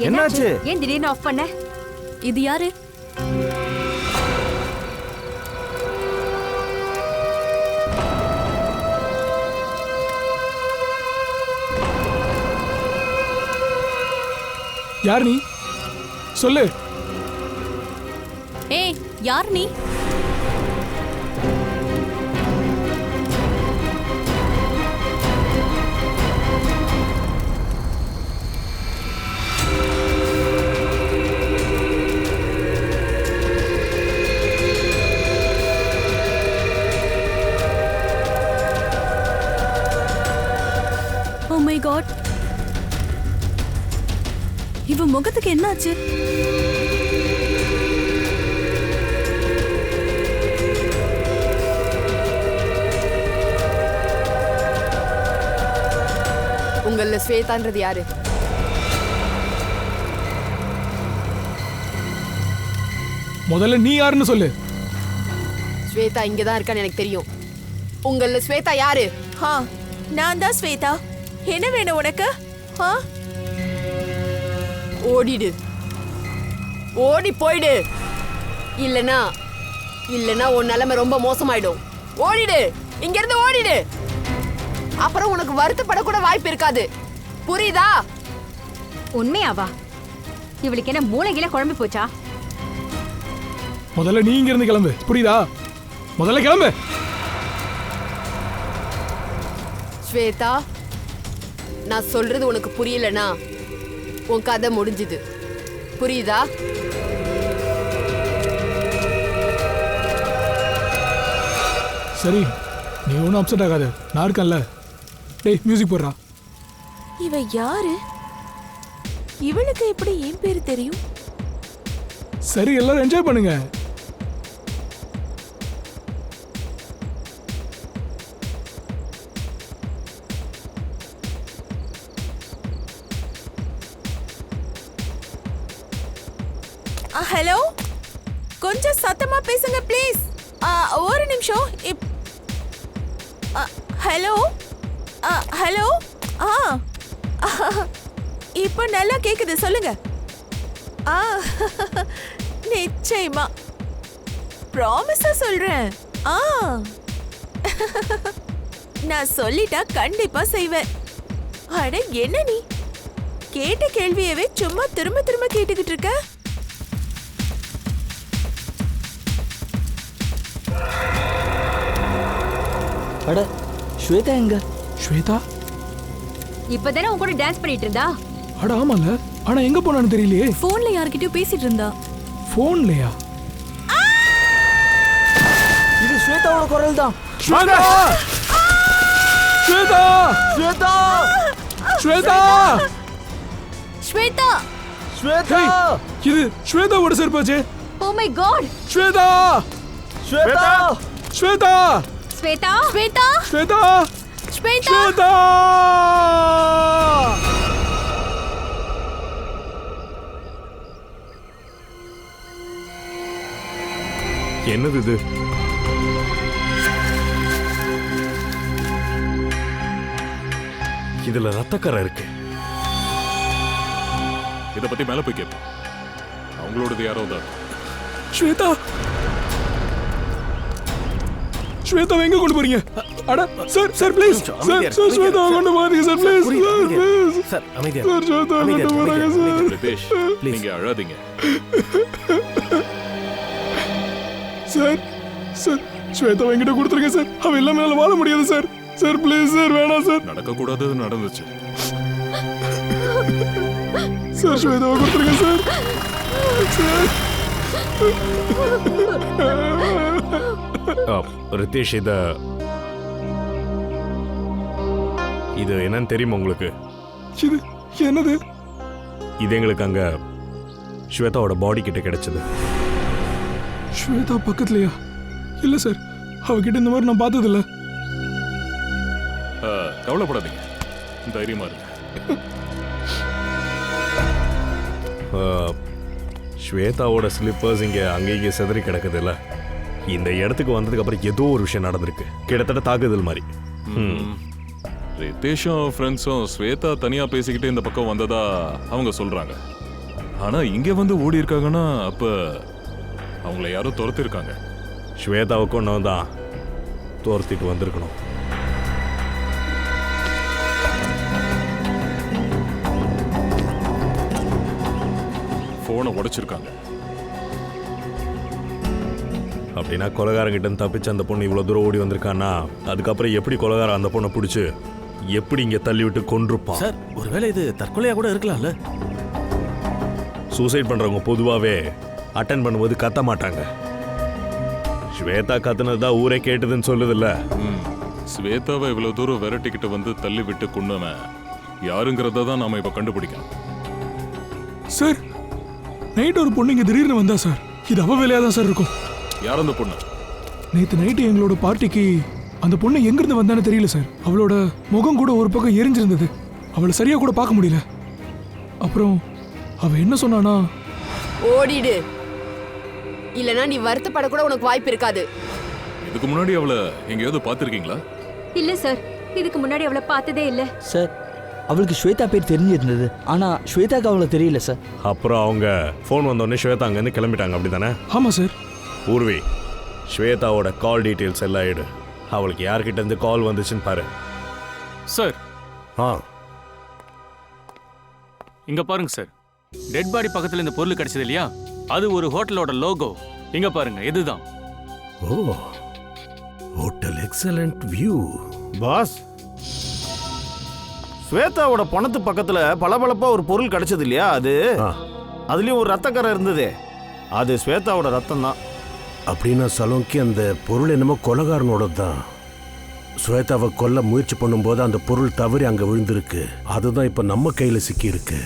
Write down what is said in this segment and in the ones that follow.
என்னாச்சு? ஏன் திடீர்னு ஆஃப் பண்ண? இது யாரு? யார் நீ? சொல்லு. ஏய், யார் நீ? Oh my God. இவ முகத்துக்கு என்னாச்சு? உங்கள ஸ்வேதான்றது யாரு? முதல்ல நீ யாருன்னு சொல்லு. ஸ்வேதா இங்கதான் இருக்கான்னு எனக்கு தெரியும். உங்கள ஸ்வேதா யாரு? நான் தான் ஸ்வேதா. என்ன வேணும் உனக்கு? ஓடிடு, ஓடி போயிடு. இல்லனா உன் நிலைமை ரொம்ப மோசமாயிடும். ஓடிடு, இங்க இருந்து ஓடிடு. அப்புறம் உனக்கு வருத்தப்படக்கூட வாய்ப்பு இருக்காது. புரியுதா? உண்மையாவா? இவளுக்கு என்ன மூளைகில குழம்பு போச்சா? முதல்ல நீ இங்க இருந்து கிளம்பு. புரியுதா? முதல்ல கிளம்பு. ஸ்வேதா, நான் சொல்றது உனக்கு புரியலனா உன் கதை முடிஞ்சுது. புரியுதா? சரி, நீ ஒன்றும் அப்செட் ஆகாது. நான் இருக்கேன்ல. டேய், மியூசிக் போடுறா. இவ யாரு? இவளுக்கு எப்படி என் பேரு தெரியும்? சரி, எல்லாரும் என்ஜாய் பண்ணுங்க. ஹலோ, கொஞ்சம் சத்தமா பேசுங்க ப்ளீஸ். ஒரு நிமிஷம். Hello hello. இப்போ நல்லா கேக்குது, சொல்லுங்க. நிச்சயமா, ப்ராமிஸா சொல்றேன். நான் சொல்லிட்டா கண்டிப்பா செய்வேன். அட என்ன நீ கேட்ட கேள்வியவே சும்மா திரும்ப திரும்ப கேட்டுக்கிட்டு இருக்க? அட, ஸ்வேதா எங்க? ஸ்வேதா இப்பதானே உன் கூட டான்ஸ் பண்ணிட்டு இருந்தா. அட ஆமால, ஆனா எங்க போனான்னு தெரியலையே. போன்ல யார்கிட்டயோ பேசிட்டு இருந்தா. போன்லயா? இது ஸ்வேதாவோட குரல் தான். ஸ்வேதா! ஸ்வேதா! ஸ்வேதா! ஸ்வேதா! ஸ்வேதா! ஸ்வேதா! இது ஸ்வேதாவோட செருப்பாச்சே. Oh my God! Shweta! Shweta! Shweta! Shweta! Shweta! Shweta! Shweta! Shweta! என்னது இது? இதுல ரத்தக்கரை இருக்கு. இத பத்தி மேல போய் கேட்போம். அவங்களோடது யாரோ தான். ஸ்வேதா! ஸ்வேதா எங்க கொண்டு போறீங்க? அட sir, sir please. Sir, Swetha கொண்டு போறீங்க சார், ப்ளீஸ். ப்ளீஸ். சார், அமைதியா. சார், ஸ்வேதா கொண்டு போறீங்க சார். ரிதேஷ், நீங்க அழாதீங்க. சார், சார், ஸ்வேதா என்கிட்ட கொடுத்துருங்க சார். அவ இல்லாம என்னால வாழ முடியாது சார். சார் ப்ளீஸ் சார், வேணாம் சார். நடக்க கூடாதது நடந்துச்சு. சார், ஸ்வேதாவை கொடுத்துருங்க சார். சார். ரிதேஷ், இது என்னன்னு தெரியுமா உங்களுக்கு? இது என்னது? இது எங்களுக்கு அங்க ஸ்வேதாவோட பாடி கிட்ட கிடைச்சது. ஸ்வேதா பக்கத்துலயா? இல்ல சார், அவகிட்ட இந்த மாதிரி நான் பார்த்தது இல்ல. கவலைப்படாதீங்க, தைரியமா இருங்க. ஸ்வேதாவோட ஸ்லிப்பர்ஸ் இங்க அங்கேயே செதறி கிடக்குது இல்ல. இந்த இடத்துக்கு வந்ததுக்கு அப்புறம் ஏதோ ஒரு விஷயம் நடந்திருக்கு. கிட்டத்தட்ட தாக்குதல் மாதிரி. ரிதேஷும் ஃப்ரெண்ட்ஸும் ஸ்வேதா தனியா பேசிக்கிட்டு இந்த பக்கம் வந்ததா அவங்க சொல்றாங்க. ஆனா இங்க வந்து ஓடி இருக்காங்கன்னா அப்ப அவங்கள யாரோ துரத்திருக்காங்க. ஸ்வேதாவை கொண்டு தான் துரத்திட்டு வந்திருக்கணும். போனை உடைச்சிருக்காங்க. அப்படின்னா கொலைகாரங்கிட்ட இருந்து தப்பிச்சு அந்த பொண்ணு இவ்வளோ தூரம் ஓடி வந்திருக்கான்னா அதுக்கப்புறம் எப்படி கொலைகாரன் அந்த பொண்ணை பிடிச்சி எப்படி இங்கே தள்ளி விட்டு கொன்றுப்பான்? சார் ஒருவேளை இது தற்கொலையாக கூட இருக்கலாம்ல. சூசைட் பண்ணுறவங்க பொதுவாகவே அட்டன் பண்ணும்போது கத்த மாட்டாங்க. ஸ்வேதா கத்துனது தான் ஊரே கேட்டதுன்னு சொல்லுதில்ல. ஸ்வேதாவை இவ்வளவு தூரம் விரட்டிக்கிட்டு வந்து தள்ளி விட்டு கொண்டவன் யாருங்கிறத தான் நாம இப்ப கண்டுபிடிக்கணும். சார் நைட் ஒரு பொண்ணு இங்க திடீர்னு வந்தா சார். இது அவ வேலையா தான் சார் இருக்கும். யார் அந்த பொண்ணு? நேத்து நைட்டு எங்களோட பார்ட்டிக்கு அந்த பொண்ணு எங்கிருந்து வந்தான்னு தெரியல சார். அவளோட முகம் கூட ஒரு பக்கம் எரிஞ்சிருந்தது. அவளை சரியா கூட பார்க்க முடியல. அப்புறம் அவ என்ன சொன்னானா, ஓடிடு, இல்லனா நீ வருத்தப்பட கூட உனக்கு வாய்ப்பு இருக்காது. இதுக்கு முன்னாடி அவளை எங்கேயாவது பார்த்திருக்கீங்களா? இல்ல சார், இதுக்கு முன்னாடி அவளை பார்த்ததே இல்ல. சார் அவளுக்கு ஸ்வேதா பேர் தெரிஞ்சிருந்தது, ஆனா ஸ்வேதாக்கு அவளை தெரியல சார். அப்புறம் அவங்க ஃபோன் வந்தோடனே ஸ்வேதா அங்கேருந்து கிளம்பிட்டாங்க, அப்படி தானே? ஆமா சார். ஊர்வி, ஸ்வேதாவோட கால் டீட்டெயில்ஸ் எல்லாம் எடு. அவளுக்கு யார்கிட்ட இருந்து கால் வந்துச்சுன்னு பாரு. சார் ஆ, இங்க பாருங்க சார், டெட் பாடி பக்கத்துல இந்த பொருள் கிடைச்சது இல்லையா, அது ஒரு ஹோட்டலோட லோகோ. இங்க பாருங்க, இதுதான். ஓ, ஹோட்டல் எக்ஸலண்ட் வியூ. பாஸ், ஸ்வேதாவோட பணத்து பக்கத்துல பளபளப்பா ஒரு பொருள் கிடைச்சது இல்லையா, அதுலயும் ஒரு ரத்தக்கரை இருந்தது. அது ஸ்வேதாவோட ரத்தம் தான். அப்படின்னா சலோங்கி அந்த பொருள் என்னமோ கொலைகாரனோட தான். ஸ்வேதாவை கொல்ல முயற்சி பண்ணும்போது அந்த பொருள் தவறி அங்க விழுந்திருக்கு. அதுதான் இப்ப நம்ம கையில சிக்கி இருக்கு.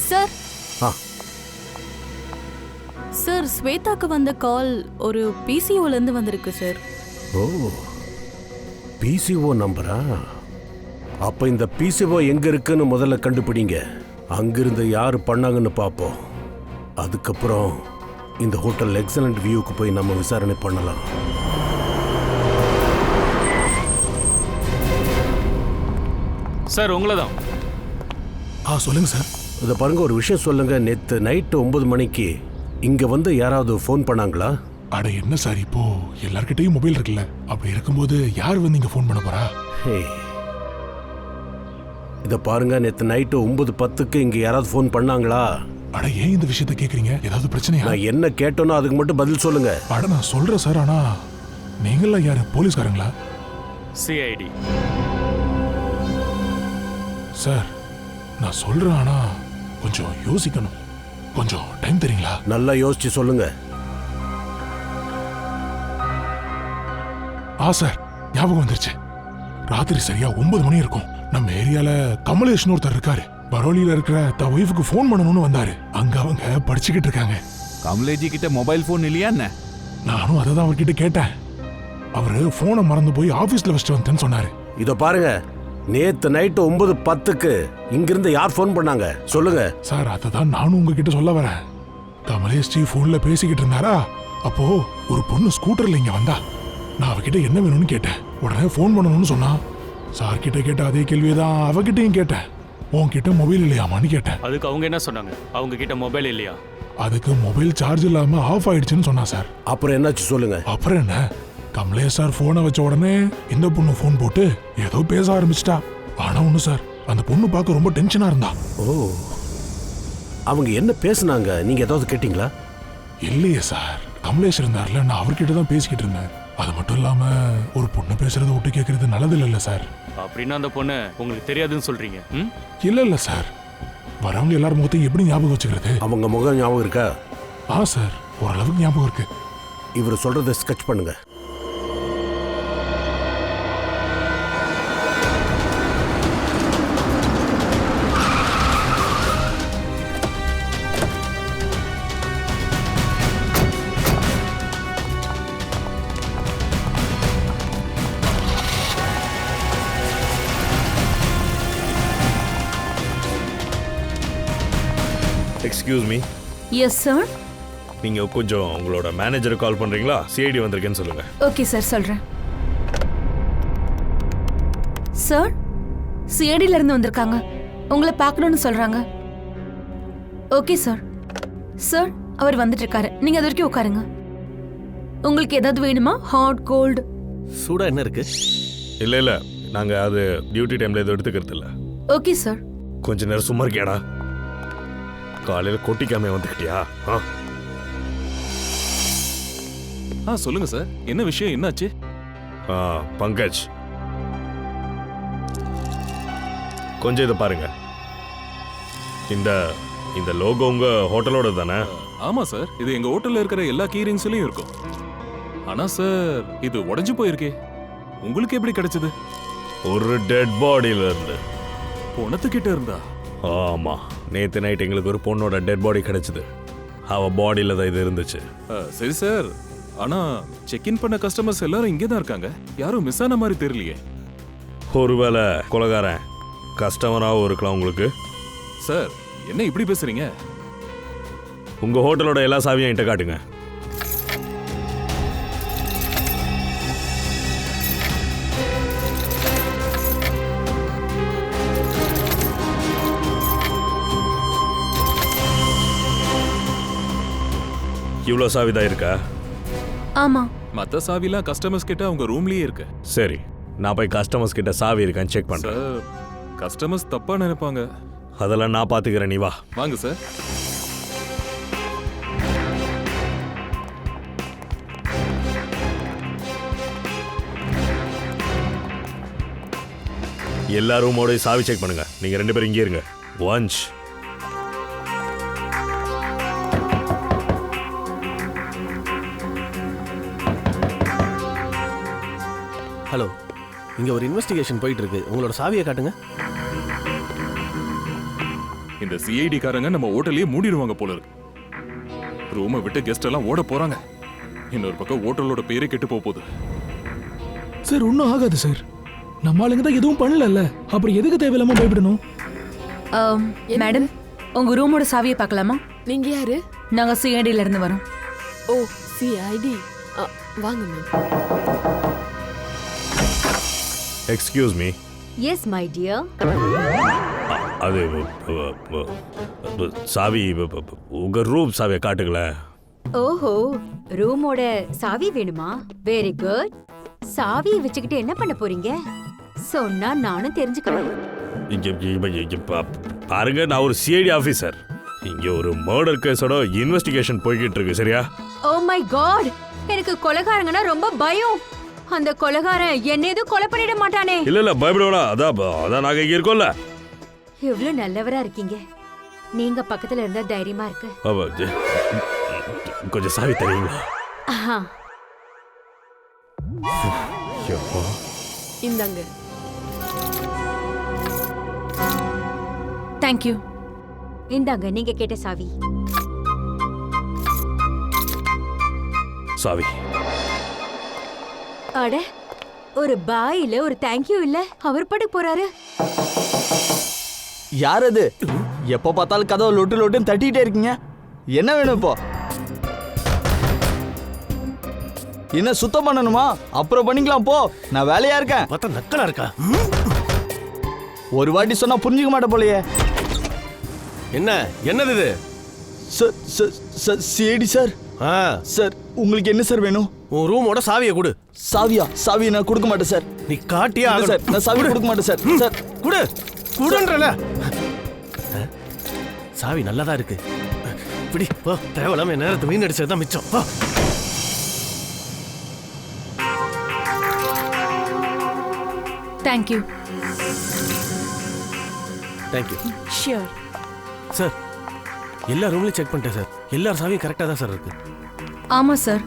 சார் ஆ, சார் ஸ்வேதாக்கு வந்த கால் ஒரு பிசிஓல இருந்து வந்திருக்கு சார். ஓ, பிசிஓ நம்பரா? அப்ப இந்த பிசிஓ எங்க இருக்குன்னு முதல்ல கண்டுபிடிங்க. அங்கிருந்து யாரு பண்ணாங்கன்னு பார்ப்போம். அதுக்கப்புறம் இந்த ஹோட்டல் எக்ஸலண்ட் வியூக்கு போய் நம்ம விசாரணை பண்ணலாம். சார் உங்களை தான். சொல்லுங்க சார். இதை பாருங்க, ஒரு விஷயம் சொல்லுங்க. நேற்று நைட்டு 9 மணிக்கு இங்க வந்து யாராவது ஃபோன் பண்ணாங்களா? அட என்ன சார், இப்போ எல்லார்கிட்டயும் மொபைல் இருக்குல்ல, அப்படி இருக்கும்போது யார் வந்து இங்க ஃபோன் பண்ண போறா? இதை பாருங்க, நேற்று நைட்டு 9:10க்கு இங்க யாராவது ஃபோன் பண்ணாங்களா? அட ஏன் இந்த விஷயத்த கேக்குறீங்க? ஏதாவது பிரச்சனையா? நான் என்ன கேட்டோனோ அதுக்கு மட்டும் பதில் சொல்லுங்க. அட நான் சொல்றேன் சார், ஆனா நீங்களா யாரு, போலீஸ்காரங்களா? சிஐடி சார் நான் சொல்றேன், ஆனா கொஞ்சம் யோசிக்கணும். கொஞ்சம் டைம் தரீங்களா? நல்லா யோசிச்சு சொல்லுங்க. சார் ஞாபகம் வந்துருச்சு. ராத்திரி சரியா 9 மணி இருக்கும். நம்ம ஏரியால கமலேஷ்னு ஒருத்தர் இருக்காரு. பரோலியில இருக்கிற த ஒய்ஃபுக்கு ஃபோன் பண்ணணும்னு வந்தாரு. அங்க அவங்க படிச்சுக்கிட்டு இருக்காங்க. கமலேஜி கிட்ட மொபைல் ஃபோன் இல்லையா என்ன? நானும் அதை தான் அவர்கிட்ட கேட்டேன். அவரு போனை மறந்து போய் ஆபீஸ்ல வச்சுட்டு வந்தேன்னு சொன்னாரு. இத பாருங்க, நேத்து நைட்டு 9:10க்கு இங்கிருந்து யார் ஃபோன் பண்ணாங்க சொல்லுங்க. சார் அததான் நானும் உங்ககிட்ட சொல்ல வரேன். கமலேஷ்ஜி போன்ல பேசிக்கிட்டு இருந்தாரா, அப்போ ஒரு பொண்ணு ஸ்கூட்டர்ல இங்க வந்தா. நான் அவகிட்ட என்ன வேணும்னு கேட்டேன். உடனே ஃபோன் பண்ணணும்னு சொன்னா. சார் கிட்ட கேட்ட அதே கேள்வியதான் அவகிட்டையும் கேட்டேன். உன்கிட்ட மொபைல் இல்லையாமான்னு கேட்டேன். அதுக்கு அவங்க என்ன சொன்னாங்க? அவங்க கிட்ட மொபைல் இல்லையா? அதுக்கு மொபைல் சார்ஜ் இல்லாம ஆஃப் ஆயிடுச்சுன்னு சொன்னா சார். அப்புறம் என்னாச்சு சொல்லுங்க. அப்புறம் என்ன, கமலேஷ் சார் போனை வச்ச உடனே இந்த பொண்ணு போன் போட்டு ஏதோ பேச ஆரம்பிச்சிட்டா. ஆனா ஒண்ணு சார், அந்த பொண்ணு பார்க்க ரொம்ப டென்ஷனா இருந்தா. ஓ, அவங்க என்ன பேசுனாங்க? நீங்க ஏதாவது கேட்டீங்களா? இல்லையே சார், கமலேஷ் இருந்தார்ல, நான் அவர்கிட்ட தான் பேசிக்கிட்டு இருந்தேன். அது மட்டும் இல்லாம ஒரு பொண்ணு பேசுறத விட்டு கேட்கறது நல்லது இல்ல சார். அப்படின்னா அந்த பொண்ணு உங்களுக்கு தெரியாதுன்னு சொல்றீங்க? இல்ல சார், வரவங்க எல்லாரும் முகத்தையும் எப்படி ஞாபகம் வச்சுக்கிறது? அவங்க முகம் ஞாபகம் இருக்கா? சார் ஓரளவுக்கு ஞாபகம் இருக்கு. இவர் சொல்றதை ஸ்கெட்ச் பண்ணுங்க. Excuse me. Yes sir. நீங்க கொஞ்சம் உங்களோட மேனேஜருக்கு கால் பண்றீங்களா? சிஐடி வந்திருக்கேன்னு சொல்லுங்க. ஓகே சார், சொல்றேன். சார் சிஐடில இருந்து வந்திருக்காங்க, உங்களை பார்க்கணும்னு சொல்றாங்க. ஓகே சார், சார் அவர் வந்துட்டு இருக்காரு, நீங்க அது வரைக்கும் உட்காருங்க. உங்களுக்கு ஏதாவது வேணுமா? Hot cold? சூடா என்ன இருக்கு? இல்லை இல்லை, நாங்கள் அது டியூட்டி டைமில் எதுவும் எடுத்துக்கிறது இல்லை. Okay sir. கொஞ்ச நேரம் சும்மா இருக்கியாடா? காலையில் கொட்டிக்காம வந்துக்கிட்டியா? சொல்லுங்க சார், என்ன விஷயம், என்னாச்சு? பங்கஜ், கொஞ்சம் இதை பாருங்க. இந்த இந்த லோகோ உங்க ஹோட்டலோட தானே? ஆமா சார், இது எங்க ஹோட்டல்ல இருக்கிற எல்லா கீரிங்ஸ்லயும் இருக்கும். ஆனா சார், இது உடைஞ்சு போயிருக்கே, உங்களுக்கு எப்படி கிடைச்சது? ஒரு டெட் பாடியில இருந்து. பொணத்துக்கிட்ட இருந்தா? ஆமா, நேத்து நைட் எங்களுக்கு ஒரு பொண்ணோட டெட் பாடி கிடைச்சது. அவ பாடியில தான் இது இருந்துச்சு. சரி சார், ஆனா செக் இன் பண்ண கஸ்டமர்ஸ் எல்லாரும் இங்கே தான் இருக்காங்க, யாரும் மிஸ் ஆன மாதிரி தெரியலையே. ஒருவேளை கொலைகாரன் கஸ்டமராகவும் இருக்கலாம் உங்களுக்கு. சார், என்ன இப்படி பேசுறீங்க? உங்க ஹோட்டலோட எல்லா சாவியும் என்கிட்ட காட்டுங்க. இவ்வளோ சாவி தான் இருக்கா? ஆமா. மத்த சாவிலாம் கஸ்டமர்ஸ் கிட்ட அவங்க ரூம்லயே இருக்கு. சரி, நான் போய் கஸ்டமர்ஸ் கிட்ட சாவி இருக்கான்னு செக் பண்றேன். சார், கஸ்டமர்ஸ் தப்பா நினைப்பாங்க. அதெல்லாம் நான் பாத்துக்கிறேன், நீ வா. வாங்க சார். எல்லா ரூமோட சாவி செக் பண்ணுங்க. நீங்க 2 பேரும் இங்கே இருங்க. வன்ச். ஹலோ, இங்க ஒரு இன்வெஸ்டிகேஷன் போயிட்டு இருக்கு. உங்களோட சாவியை காட்டுங்க. இந்த சிஐடி காரங்க நம்ம ஹோட்டலையே மூடிடுவாங்க போல இருக்கு. ரூமை விட்டு கெஸ்ட் எல்லாம் ஓட போறாங்க. இன்னொரு பக்கம் ஹோட்டலோட பேரே கெட்டு போகுது. சார் ஒன்றும் ஆகாது சார், நம்ம ஆளுங்க தான் எதுவும் பண்ணல. அப்புறம் எதுக்கு தேவையில்லாம பயப்படணும்? மேடம், உங்க ரூமோட சாவியை பார்க்கலாமா? நீங்க யாரு? நாங்க சிஐடில இருந்து வரோம். ஓ, சிஐடி. வாங்க ma'am. Excuse me. S my dear. அது சாவி, உங்க ரூம் சாவியை காட்டுங்கள. ஓஹோ, ரூமோட சாவி வேணுமா? Very good. சாவியை வச்சுக்கிட்டு என்ன பண்ண போறீங்க? சொன்னா நானும் தெரிஞ்சுக்கிறேன். பாருங்க, நான் ஒரு சிஐடி ஆபீசர். இங்க ஒரு மர்டர் கேஸோட இன்வெஸ்டிகேஷன் போய்கிட்டு இருக்கு, சரியா? ஓ மை காட், எனக்கு கொலைகாரங்கன்னா ரொம்ப பயம். அந்த கொலைகாரன் என்ன எதுவும் கொலை பண்ணிட மாட்டானே? இல்ல பயப்படா, அதான் நாங்க இங்க இருக்கோம்ல. எவ்வளவு நல்லவரா இருக்கீங்க. நீங்க பக்கத்துல இருந்தா தைரியமா இருக்கு. கொஞ்சம் சாவி தரீங்களா? இந்தாங்க. தேங்க்யூ. இந்தாங்க நீங்க கேட்ட சாவி. சாவி. அட, ஒரு பாய் இல்ல, ஒரு தேங்க்யூ இல்ல, அவர் பாட்டுக்கு போறாரு. யார் அது? எப்போ பார்த்தாலும் கதவை லொட்டு லொட்டுன்னு தட்டிக்கிட்டே இருக்கீங்க. என்ன வேணும் இப்போ? என்ன சுத்தம் பண்ணணுமா? அப்புறம் பண்ணிக்கலாம் போ, நான் வேலையா இருக்கேன். பார்த்தா நக்கலா இருக்கா? ஒரு வாட்டி சொன்னா புரிஞ்சுக்க மாட்டே போலையே. என்னது இது? CID sir. சார், உங்களுக்கு என்ன சார் வேணும்? உன் ரூமோட சாவியை கொடு. சாவியா? சாவியை நான் கொடுக்க மாட்டேன் சார். நீ காட்டியா? சார், நான் சாவி கொடுக்க மாட்டேன் சார். சார் குடு, குடுன்றல. சாவி நல்லதா இருக்கு. இப்படி போ, தேவையில்லாம நேரத்தை வீணடிச்சது தான் மிச்சம். தேங்க்யூ. தேங்க்யூ. ஷியோர். சார், எல்லா ரூம்லையும் செக் பண்ணிட்டேன் சார். எல்லார் சாவியும் கரெக்டாக தான் சார் இருக்கு. ஆமா சார்,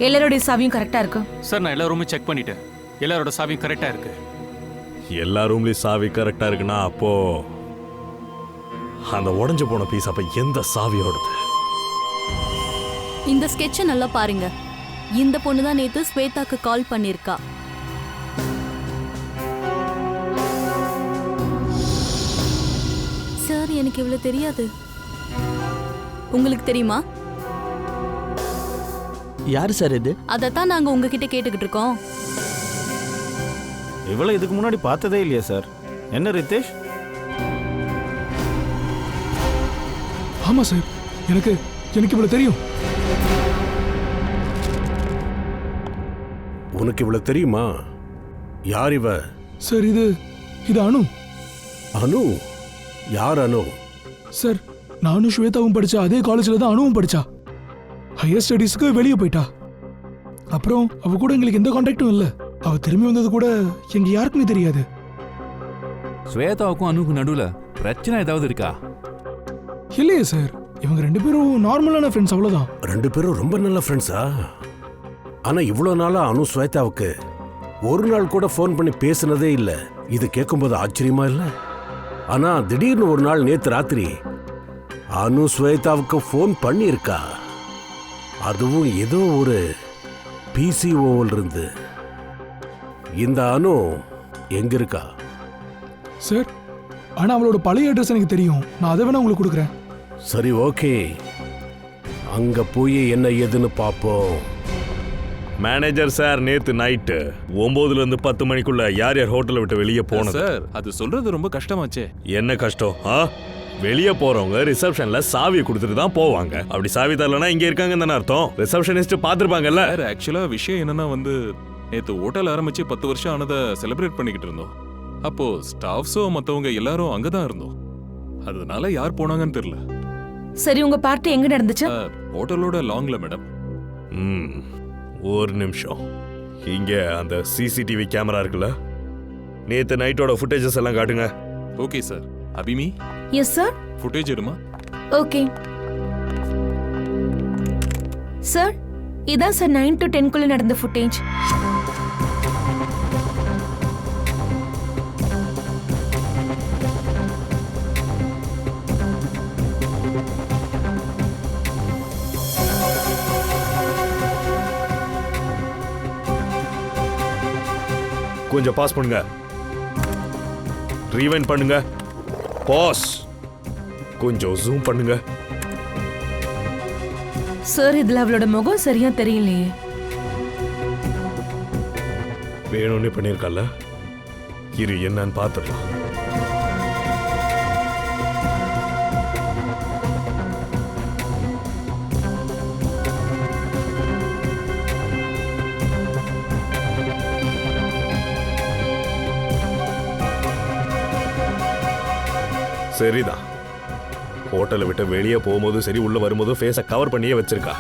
எல்லாரோட சாவியும் கரெக்டா இருக்கு. சார், நான் எல்லா ரூமும் செக் பண்ணிட்டேன். எல்லாரோட சாவியும் கரெக்டா இருக்கு. எல்லா ரூம்லயும் சாவி கரெக்டா இருக்குன்னா அப்போ அந்த உடைஞ்சு போன பீஸ் அப்ப எந்த சாவியோடது? இந்த ஸ்கெட்சை நல்லா பாருங்க. இந்த பொண்ணு தான் நேத்து ஸ்வேதாக்கு கால் பண்ணிருக்கா. சார், எனக்கு இவ்வளவு தெரியாது. உங்களுக்கு தெரியுமா? யாரு சார் இது? அதத்தான் நாங்க உங்ககிட்ட கேட்டுக்கிட்டு இருக்கோம். இவ்வளவு இதுக்கு முன்னாடி பார்த்ததே இல்லையா சார்? என்ன ரித்தேஷ்? ஆமா சார், எனக்கு எனக்கு இவ்வளவு தெரியும். உனக்கு இவ்வளவு தெரியுமா? யார் இவ? சார் இது அனு. அனு? யார் அனு? சார் நானும் ஸ்வேதாவும் படிச்ச அதே காலேஜில் தான் அனுவும் படிச்சா. ஹையர் ஸ்டடீஸ்க்கு வெளியே போயிட்டா. அப்புறம் அவ கூட எங்களுக்கு எந்த கான்டாக்டும் இல்லை. அவ திரும்பி வந்தது கூட எங்க யாருக்குமே தெரியாது. ஸ்வேதாவுக்கும் அனுக்கும் நடுவுல பிரச்சனை ஏதாவது இருக்கா? இல்லையே சார், இவங்க 2 பேரும் நார்மலான ஃப்ரெண்ட்ஸ், அவ்வளவுதான். 2 பேரும் ரொம்ப நல்ல ஃப்ரெண்ட்ஸா? ஆனா இவ்வளவு நாளா அனு ஸ்வேதாவுக்கு ஒரு நாள் கூட ஃபோன் பண்ணி பேசினதே இல்லை. இது கேட்கும்போது ஆச்சரியமா இல்லை? ஆனா திடீர்னு ஒரு நாள் நேத்து ராத்திரி அனு ஸ்வேதாவுக்கு ஃபோன் பண்ணியிருக்கா. அதுவும் ஏதோ ஒரு பிசிஓவில் இருந்து. இந்த அனு எங்க இருக்கா? சார் ஆனா அவளோட பழைய அட்ரஸ் எனக்கு தெரியும். நான் அதை வேணா உங்களுக்கு கொடுக்குறேன். சரி, ஓகே. அங்க போய் என்ன ஏதுன்னு பாப்போம். மேனேஜர் சார், நேத்து நைட்டு 9ல இருந்து 10 மணிக்குள்ள யார் யார் ஹோட்டலை விட்டு வெளியே போனது? சார் அது சொல்றது ரொம்ப கஷ்டமாச்சே. என்ன கஷ்டம்? வெளியே போறவங்க ரிசப்ஷன்ல சாவி கொடுத்துட்டு தான் போவாங்க. அப்படி சாவி தரலனா இங்க இருக்காங்கன்னு தானே அர்த்தம். ரிசப்ஷனிஸ்ட் பாத்துருப்பாங்கல்ல. சார் ஆக்சுவலா விஷயம் என்னன்னா நேத்து ஹோட்டல் ஆரம்பிச்சு 10 வருஷம் ஆனதை செலிப்ரேட் பண்ணிக்கிட்டு இருந்தோம். அப்போ ஸ்டாஃப்ஸோ மத்தவங்க எல்லாரும் அங்கதான் இருந்தோம். அதனால யார் போனாங்கன்னு தெரியல. சரி, உங்க பார்ட்டி எங்க நடந்துச்சு? ஹோட்டலோட லாங்ல மேடம். ஒரு நிமிஷம். இங்க அந்த சிசிடிவி கேமரா இருக்குல்ல, நேத்து நைட்டோட ஃபுட்டேஜஸ் எல்லாம் காட்டுங்க. Okay sir. அபிமி? Yes sir. ஃபுட்டேஜ் எடுமா. ஓகே சார், இதான் சார் 9 to 10 குள்ள நடந்த ஃபுட்டேஜ். கொஞ்சம் பாஸ் பண்ணுங்க, ரீவைண்ட் பண்ணுங்க, பாஸ், கொஞ்சம் ஜூம் பண்ணுங்க. சார் இதுல அவளோட முகம் சரியா தெரியலையே. வேணும்னு பண்ணிருக்கல. இரு என்னன்னு பாத்துடலாம். சரிதான். ஹோட்டலை விட்டு வெளியே போகும்போதும் சரி, உள்ள வரும்போதும் ஃபேஸை கவர் பண்ணியே வச்சிருக்கா.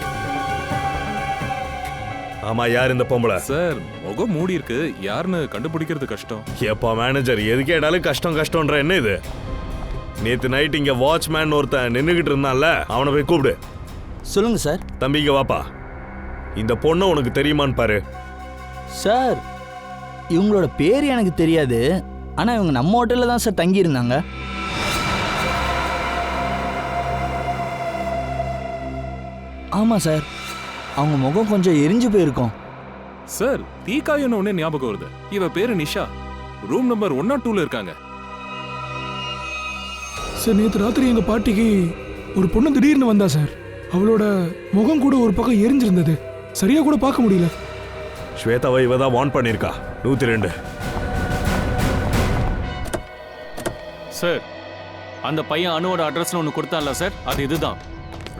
ஆமா, யார் இந்த பொம்பளை? சார் முகம் மூடி இருக்கு, யாருன்னு கண்டுபிடிக்கிறது கஷ்டம். எப்பா மேனேஜர், எது கேட்டாலும் கஷ்டம் கஷ்டம்ன்ற என்ன இது? நேத்து நைட் இங்க வாட்ச்மேன் ஒருத்தன் நின்னுகிட்டு இருந்தான்ல, அவனை போய் கூப்பிடு. சொல்லுங்க சார். தம்பிங்க வாப்பா. இந்த பொண்ணு உனக்கு தெரியுமான்னு பாரு. சார் இவங்களோட பேர் எனக்கு தெரியாது. ஆனா இவங்க நம்ம ஹோட்டல்ல தான் சார் தங்கி இருந்தாங்க. ஆமா சார், அவங்க முகம் கொஞ்சம் எரிஞ்சு போயிருக்கும். சார் தீக்காயன்னு ஒன்னே ஞாபகம் வருது. இவ பேரு நிஷா, ரூம் நம்பர் 102ல இருக்காங்க. சார் நேற்று ராத்திரி எங்க பார்ட்டிக்கு ஒரு பொண்ணு திடீர்னு வந்தா சார். அவளோட முகம் கூட ஒரு பக்கம் எரிஞ்சிருந்தது. சரியா கூட பார்க்க முடியல. ஸ்வேதாவை இவ தான் வார்ன் பண்ணிருக்கா. 102. சார் அந்த பையன் அனுவோட அட்ரஸ்ல ஒன்று கொடுத்தான்ல சார், அது இதுதான்.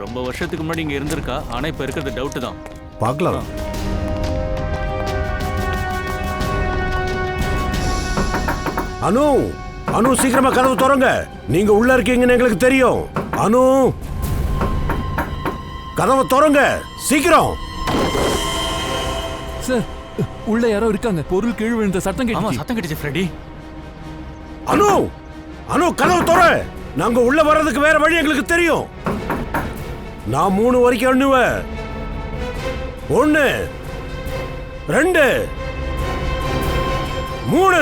ரொம்ப வருஷத்துக்கு முன்னாடி இங்க இருந்திருக்கா. ஆனா இப்ப இருக்கிறது டவுட் தான். பார்க்கலாம். அனு, அனு சீக்கிரமா கதவு திறங்க. நீங்க உள்ள இருக்கீங்கன்னு எங்களுக்கு தெரியும். அனு, கதவை திறங்க சீக்கிரம். சார் உள்ள யாரோ இருக்காங்க. பொருள் கீழ் விழுந்த சத்தம் கேட்டுச்சு. ஆமா, சத்தம் கேட்டுச்சு ஃப்ரெடி. அனு, அனு கதவு திற. நாங்க உள்ள வர்றதுக்கு வேற வழி எங்களுக்கு தெரியும். நான் 3 வரைக்கும் எண்ணுவேன். 1 2 3.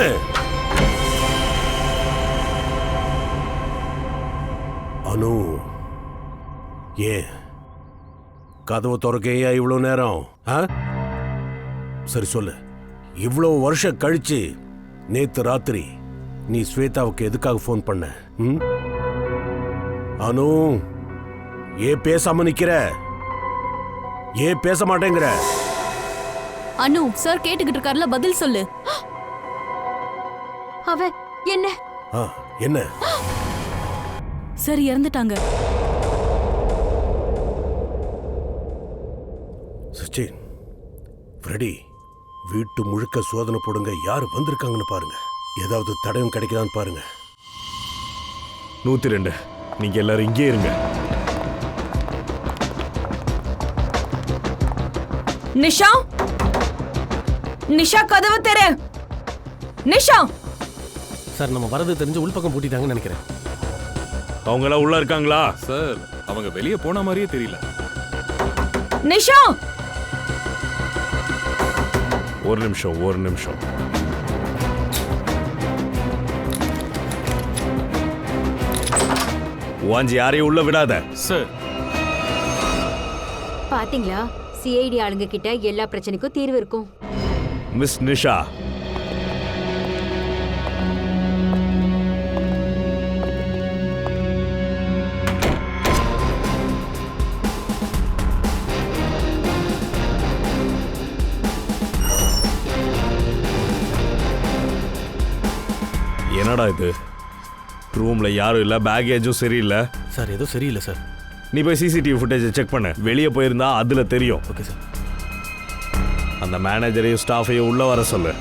அனு, ஏன் கதவு திறக்கையா இவ்வளவு நேரம்? சரி சொல்லு, இவ்வளவு வருஷம் கழிச்சு நேத்து ராத்திரி நீ ஸ்வேதாவுக்கு எதுக்காக ஃபோன் பண்ண? அனு, ஏன் பேசாம நிக்கிற? ஏன் பேச மாட்டேங்கிற? அனு சார் கேட்டுக்கிட்டு இருக்காருல, பதில் சொல்லு. அவ என்ன ஆ, என்ன? சார் இறந்துட்டாங்க. ஃப்ரெடி, வீட்டு முழுக்க சோதனை போடுங்க, யார் வந்திருக்காங்கன்னு பாருங்க. ஏதாவது தடயம் கிடைக்குதான்னு பாருங்க. 102, நீங்க எல்லாரும் இங்கே இருங்க. நிஷா, நிஷா கதவு தெரு. நிஷா சார், நம்ம வரது தெரிஞ்சு உள்பக்கம் பூட்டிட்டாங்கன்னு நினைக்கிறேன். அவங்க எல்லாம் உள்ள இருக்காங்களா? சார், அவங்க வெளியே போன மாதிரியே தெரியல. நிஷா, ஒரு நிமிஷம். வாஞ்சி யாரையும் உள்ள விடாத. சார், பாத்தீங்களா, சிஐடி ஆளுங்க கிட்ட எல்லா பிரச்சனைக்கும் தீர்வு இருக்கும். மிஸ் நிஷா, என்னடா இது? ரூம்ல யாரும் இல்ல, பேகேஜும் சரியில்லை. சார், ஏதோ சரியில்லை சார். நீ போய் சிசிடிவி ஃபுட்டேஜை செக் பண்ணு. வெளியே போயிருந்தா அதுல தெரியும். Okay sir. அந்த மேனேஜரையும் ஸ்டாஃபையும் உள்ள வர சொல்லு.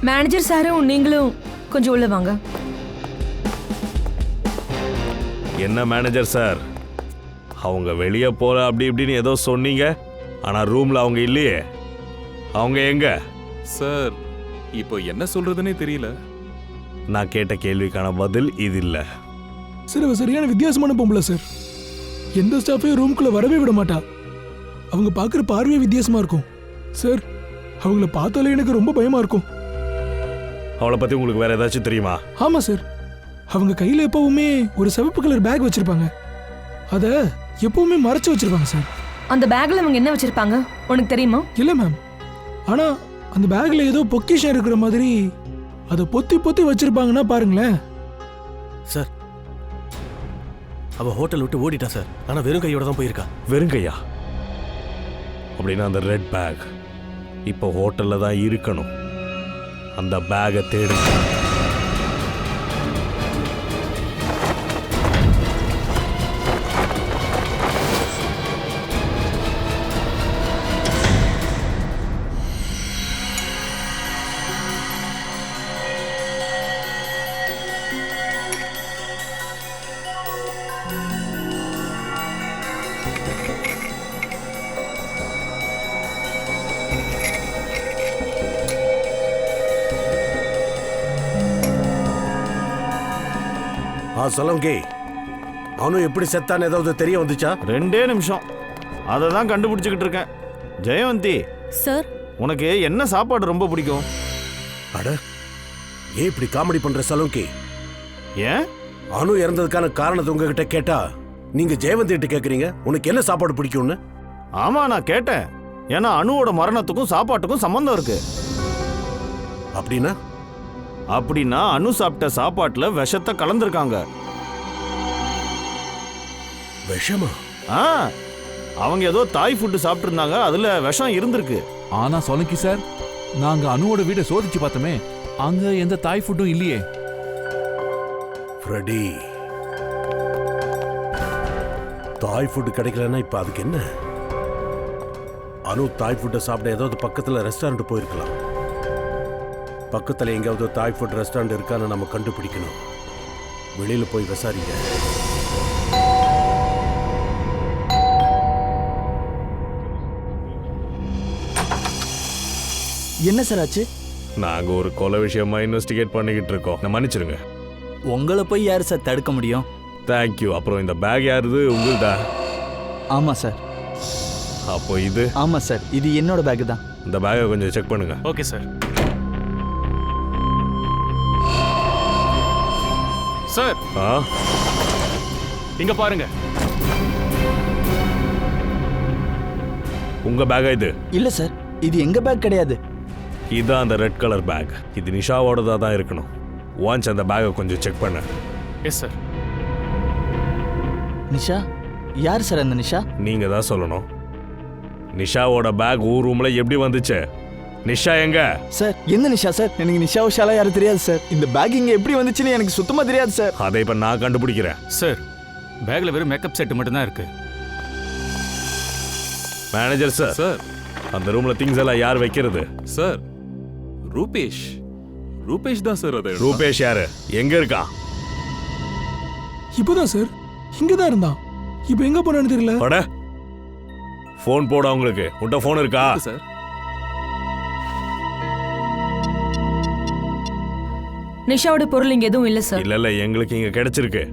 மேனேஜர் சாரும் நீங்களும் கொஞ்சம் உள்ள வாங்க. என்ன மேனேஜர் சார், அவங்க வெளியே போற அப்படி இப்படின்னு ஏதோ சொன்னீங்க, ஆனா ரூம்ல அவங்க இல்லையே. அவங்க எங்க? சார், இப்போ என்ன சொல்றதுன்னே தெரியல. நான் கேட்ட கேள்விக்கான பதில் இது இல்ல. சார், அவ சரியான வித்தியாசமான பொம்பளை சார். எந்த ஸ்டாஃபையும் ரூம்குள்ள வரவே விட மாட்டா. அவங்க பார்க்குற பார்வையே வித்தியாசமா இருக்கும் சார். அவங்கள பார்த்தாலே எனக்கு ரொம்ப பயமா இருக்கும். அவளை பத்தி உங்களுக்கு வேற ஏதாச்சும் தெரியுமா? ஆமா சார், அவங்க கையில எப்பவுமே ஒரு சிவப்பு கலர் பேக் வச்சிருப்பாங்க. அத எப்பவுமே மறைச்சு வச்சிருப்பாங்க சார். அந்த பேக்ல அவங்க என்ன வச்சிருப்பாங்க உனக்கு தெரியுமா? இல்ல மேம், ஆனா அந்த பேக்ல ஏதோ பொக்கிஷம் இருக்கிற மாதிரி அதை பொத்தி பொத்தி வச்சிருப்பாங்கன்னா பாருங்களேன். சார், அவ ஹோட்டல் விட்டு ஓடிட்டா சார். ஆனா வெறும் கையோட தான் போயிருக்கா. வெறும் கையா? அப்படின்னா அந்த ரெட் பேக் இப்போ ஹோட்டல்ல தான் இருக்கணும். அந்த பேக்கை தேடுங்க. சொல்லுங்க, அவனும் எப்படி செத்தான்னு ஏதாவது தெரிய வந்துச்சா? 2 நிமிஷம், அதை தான் கண்டுபிடிச்சுக்கிட்டு இருக்கேன். ஜெயவந்தி சார், உனக்கு என்ன சாப்பாடு ரொம்ப பிடிக்கும்? அட, ஏன் இப்படி காமெடி பண்ற சலோங்கி? ஏன் அனு இறந்ததுக்கான காரணத்தை உங்ககிட்ட கேட்டா நீங்க ஜெயவந்தி கிட்ட கேக்குறீங்க உனக்கு என்ன சாப்பாடு பிடிக்கும்னு? ஆமா, நான் கேட்டேன். ஏன்னா அனுவோட மரணத்துக்கும் சாப்பாட்டுக்கும் சம்பந்தம் இருக்கு. அப்படின்னா அனு சாப்பிட்ட சாப்பாட்டுல விஷத்தை கலந்துருக்காங்க. விஷமா? அவங்க ஏதோ தாய் ஃபுட்டு சாப்பிட்டு இருந்தாங்க, அதுல விஷம் இருந்திருக்கு. ஆனா சொலங்கி சார், நாங்க அனுவோட வீட்டை சோதிச்சு பார்த்தோமே, அங்க எந்த தாய் ஃபுட்டும் இல்லையே. ஃப்ரெடி, தாய் ஃபுட் கிடைக்கலன்னா இப்ப அதுக்கு என்ன? அனு தாய் ஃபுட்டை சாப்பிட ஏதாவது பக்கத்துல ரெஸ்டாரண்ட் போயிருக்கலாம். பக்கத்துல எங்கேயாவது தாய் ஃபுட் ரெஸ்டாரண்ட் இருக்கான்னு நம்ம கண்டுபிடிக்கணும். வெளியில போய் விசாரிங்க. என்ன சார் ஆச்சு? நாங்க ஒரு கொலை விஷயமா இன்வெஸ்டிகேட் பண்ணிக்கிட்டு இருக்கோம். நான் மன்னிச்சிருங்க. உங்களை போய் யார் சார் தடுக்க முடியும்? தேங்க்யூ. அப்புறம் இந்த பேக் யாருது? உங்களுதா? ஆமா சார். அப்போ இது? ஆமா சார், இது என்னோட பேக் தான். இந்த பேக்கை கொஞ்சம் செக் பண்ணுங்க. Okay sir. சார், இங்க பாருங்க. உங்க பேக்கா இது? இல்ல சார், இது எங்க பேக் கிடையாது. இதான் அந்த ரெட் கலர் பேக். இது நிஷாவோடதா தான் இருக்கணும். வான்ஸ் அந்த பேக்கை கொஞ்சம் செக் பண்ண. Yes sir. நிஷா? யார் சார் அந்த நிஷா? நீங்க தான் சொல்லணும். நிஷாவோட பேக் ஊர் ரூம்ல எப்படி வந்துச்சு? நிஷா எங்க? சார், எந்த நிஷா சார்? எனக்கு நிஷா உஷாலா யாரும் தெரியாது சார். இந்த பேக் இங்க எப்படி வந்துச்சுன்னு எனக்கு சுத்தமா தெரியாது சார். அதை இப்ப நான் கண்டுபிடிக்கிறேன். சார், பேக்ல வெறும் மேக்கப் செட் மட்டும் தான் இருக்கு. மேனேஜர் சார், சார், அந்த ரூம்ல திங்ஸ் எல்லாம் யார் வைக்கிறது? சார் ரூபேஷ் ரூபேஷ் தான் சார் அது. ரூபேஷ் யாரு? எங்க இருக்கான்? இப்போதான் சார் இங்க தான் இருந்தான். இப்போ எங்க போனான்னு தெரியல. அட ஃபோன் போட உங்களுக்கு. உன்கிட்ட ஃபோன் இருக்கா? சார் நிஷாவோட பொருள் இங்க எதுவும் இல்ல சார். இல்ல எங்களுக்கு இங்க கிடைச்சிருக்கு.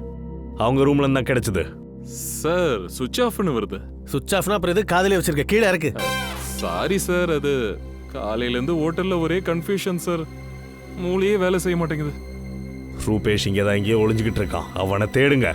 அவங்க ரூம்ல இருந்தா கிடைச்சது. சார் சுவிட்ச் ஆஃப்னு வருது. சுவிட்ச் ஆஃப்னா அப்புறம் எது காதுலயே வச்சிருக்க? கீழே இருக்கு. சாரி சார், அது காலையில இருந்து ஹோட்டல்ல ஒரே கன்ஃபியூஷன் சார். மூளையே வேலை செய்ய மாட்டேங்குது. ரூபேஷ் இங்க தான் இங்கேயே ஒளிஞ்சுக்கிட்டு இருக்கான். அவனை தேடுங்க.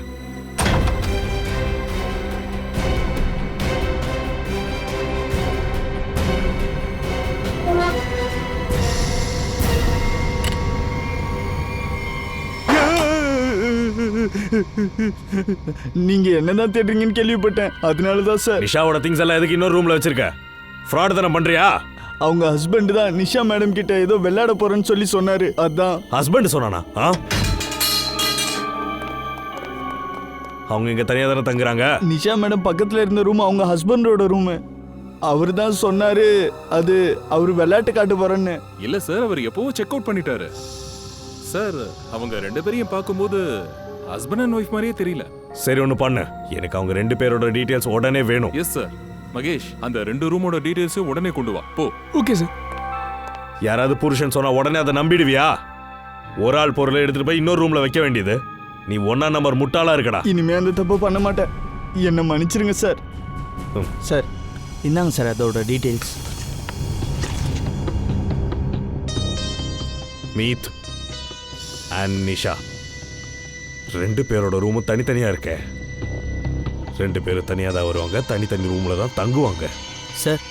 நீங்க என்னதான் தேடுறீங்கன்னு கேள்விப்பட்டேன், அதனாலதான் சார். நிஷாவோட திங்ஸ் எல்லாம் எதுக்கு இன்னொரு ரூம்ல வச்சிருக்க? ஃப்ராட் தானே பண்றியா? அவங்க ஹஸ்பண்ட் தான் நிஷா மேடம் கிட்ட ஏதோ விளையாட போறேன்னு சொல்லி சொன்னாரு, அதான். ஹஸ்பண்ட் சொன்னானா? அவங்க இங்க தனியா தானே தங்குறாங்க. நிஷா மேடம் பக்கத்துல இருந்த ரூம் அவங்க ஹஸ்பண்டோட ரூம். அவர் தான் சொன்னாரு அது அவர் விளையாட்டு காட்டு போறேன்னு. இல்ல சார், அவர் எப்பவோ செக் அவுட் பண்ணிட்டாரு சார். அவங்க ரெண்டு பேரையும் பார்க்கும்போது ஹஸ்பண்ட் அண்ட் ஒய்ஃப் மாதிரியே தெரியல. சரி ஒன்று பண்ணு, எனக்கு அவங்க ரெண்டு பேரோட டீடைல்ஸ் உடனே வேணும். Yes sir. மகேஷ், அந்த ரெண்டு ரூமோட டீடைல்ஸும் உடனே கொண்டு வா போ. Okay sir. யாராவது புருஷன் சொன்னா உடனே அதை நம்பிடுவியா? ஒரு ஆள் பொருளை எடுத்துட்டு போய் இன்னொரு ரூம்ல வைக்க வேண்டியது. நீ 1ஆம் நம்பர் முட்டாளா இருக்கடா. இனிமே அந்த தப்பு பண்ண மாட்டேன், என்ன மன்னிச்சிருங்க சார். சார் இந்தாங்க சார் அதோட டீடைல்ஸ். மீத் அண்ட் நிஷா ரெண்டு பேரோட ரூமும் தனித்தனியா இருக்கே. ரெண்டு பேரும் தனியாக தான் வருவாங்க, தனித்தனி ரூம்ல தான் தங்குவாங்க. சார்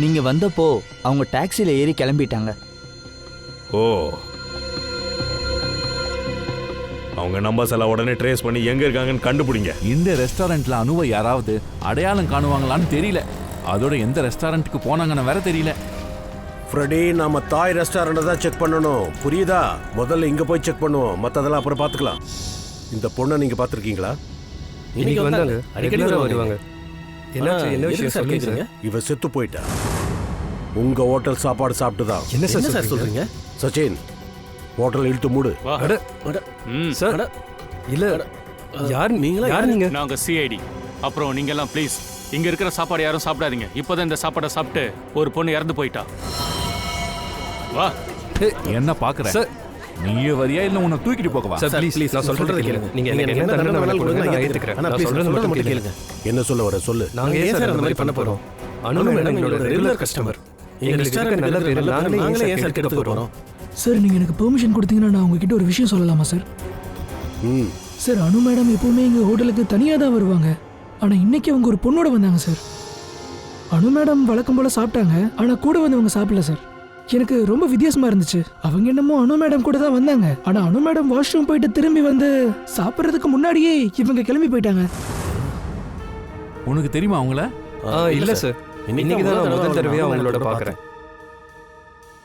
நீங்க வந்தப்போ அவங்க டாக்ஸில ஏறி கிளம்பிட்டாங்க. ஓ, அவங்க நம்பர்ஸ் எல்லாம் உடனே ட்ரேஸ் பண்ணி எங்க இருக்காங்கன்னு கண்டுபிடிங்க. இந்த ரெஸ்டாரண்ட்ல அனுவை யாராவது அடையாளம் காணுவாங்களான்னு தெரியல. அதோட எந்த ரெஸ்டாரண்ட்டுக்கு போனாங்கன்னு வேற தெரியல. ஃப்ரெடி, நாம தாய் ரெஸ்டாரண்ட் தான் செக் பண்ணணும், புரியுதா? முதல்ல இங்க போய் செக் பண்ணுவோம், மத்ததெல்லாம் அப்புறம் பாத்துக்கலாம். இந்த பொண்ணை நீங்க பாத்திருக்கீங்களா? இன்னைக்கு வந்தாங்க, அடிக்கடி வருவாங்க. என்ன விஷயம் சொல்றீங்க? இவ செத்து போயிட்டா. உங்க ஹோட்டல் சாப்பாடு சாப்பிட்டுதான். என்ன சார் சொல்றீங்க? சச்சின், ஹோட்டல் இழுத்து மூடு. சார் இல்ல, யார் நீங்களா? யார் நீங்க? நாங்க சிஐடி. அப்புறம் நீங்க எல்லாம் ப்ளீஸ் இங்க இருக்கிற சாப்பாடு யாரும் சாப்பிடாதீங்க. இப்போதான் இந்த சாப்பாடை சாப்பிட்டு ஒரு பொண்ணு இறந்து போயிட்டா. வா. என்ன பாக்குற? நீயே வரியா இல்ல உன்னை தூக்கிட்டு போகவா? சார் ப்ளீஸ் நான் சொல்றத கேளுங்க. நீங்க என்ன தண்டனை வேணாலும் கொடுங்க, நான் ஏத்துக்கறேன். ஆனா ப்ளீஸ் சொல்றத மட்டும் கேளுங்க. என்ன சொல்ல வர சொல்லு. நாங்க ஏன் சார் அந்த மாதிரி பண்ண போறோம்? அனு மேடம் எங்களோட ரெகுலர் கஸ்டமர். எங்க ரெஸ்டாரண்ட் நல்ல பேர், நாங்களே ஏன் சார் கெடுக்க போறோம்? சார் நீங்க எனக்கு பெர்மிஷன் கொடுத்தீங்கன்னா நான் உங்ககிட்ட ஒரு விஷயம் சொல்லலாமா சார்? சார் அனு மேடம் எப்பவுமே எங்க ஹோட்டலுக்கு தனியா தான் வருவாங்க. ஆனா இன்னைக்கு அவங்க ஒரு பொண்ணோட வந்தாங்க சார். அனு மேடம் வழக்கம் போல சாப்பிட்டாங்க, ஆனா கூட வந்தவங்க சாப்பிடல சார். எனக்கு ரொம்ப வித்தியாசமா இருந்துச்சு. அவங்க என்னமோ அனு மேடம் கூட தான் வந்தாங்க, ஆனா அனு மேடம் வாஷ்ரூம் போயிட்டு திரும்பி வந்து சாப்பிட்றதுக்கு முன்னாடியே இவங்க கிளம்பி போயிட்டாங்க. உனக்கு தெரியுமா அவங்கள? இல்ல சார், இன்னைக்கு தான் நான் முதல் தடவையா அவங்களோட பாக்குறேன்.